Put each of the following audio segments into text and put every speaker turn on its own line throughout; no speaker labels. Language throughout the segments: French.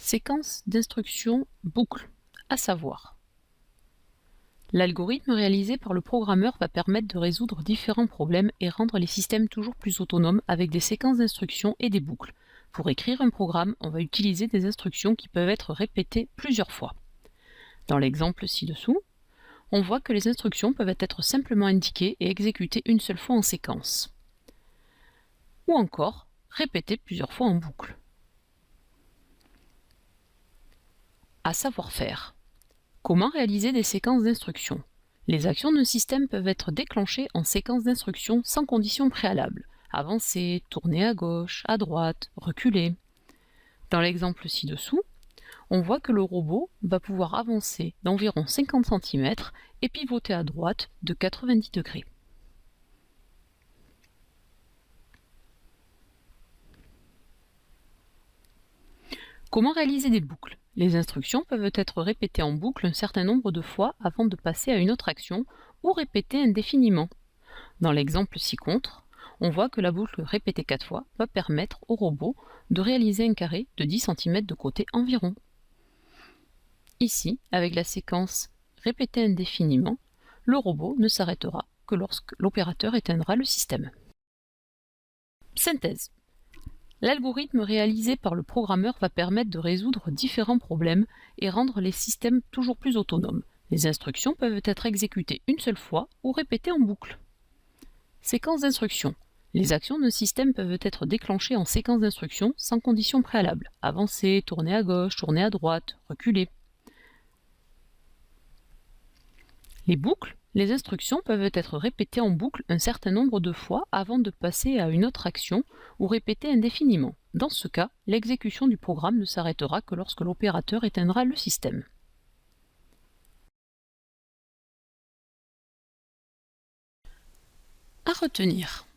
Séquence d'instructions boucle, à savoir. L'algorithme réalisé par le programmeur va permettre de résoudre différents problèmes et rendre les systèmes toujours plus autonomes avec des séquences d'instructions et des boucles. Pour écrire un programme, on va utiliser des instructions qui peuvent être répétées plusieurs fois. Dans l'exemple ci-dessous, on voit que les instructions peuvent être simplement indiquées et exécutées une seule fois en séquence. Ou encore, répétées plusieurs fois en boucle. À savoir faire. Comment réaliser des séquences d'instructions? Les actions d'un système peuvent être déclenchées en séquence d'instructions sans condition préalable. Avancer, tourner à gauche, à droite, reculer. Dans l'exemple ci-dessous, on voit que le robot va pouvoir avancer d'environ 50 cm et pivoter à droite de 90 degrés. Comment réaliser des boucles? Les instructions peuvent être répétées en boucle un certain nombre de fois avant de passer à une autre action ou répétées indéfiniment. Dans l'exemple ci-contre, on voit que la boucle répétée 4 fois va permettre au robot de réaliser un carré de 10 cm de côté environ. Ici, avec la séquence répétée indéfiniment, le robot ne s'arrêtera que lorsque l'opérateur éteindra le système. Synthèse. L'algorithme réalisé par le programmeur va permettre de résoudre différents problèmes et rendre les systèmes toujours plus autonomes. Les instructions peuvent être exécutées une seule fois ou répétées en boucle. Séquence d'instructions. Les actions d'un système peuvent être déclenchées en séquence d'instructions sans condition préalable. Avancer, tourner à gauche, tourner à droite, reculer. Les boucles. Les instructions peuvent être répétées en boucle un certain nombre de fois avant de passer à une autre action ou répétées indéfiniment. Dans ce cas, l'exécution du programme ne s'arrêtera que lorsque l'opérateur éteindra le système. À retenir.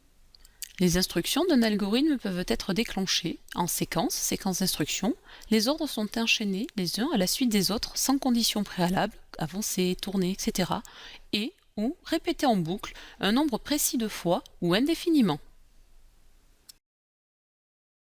Les instructions d'un algorithme peuvent être déclenchées en séquence d'instructions. Les ordres sont enchaînés les uns à la suite des autres sans condition préalable, avancer, tourner, etc. et ou répétés en boucle un nombre précis de fois ou indéfiniment.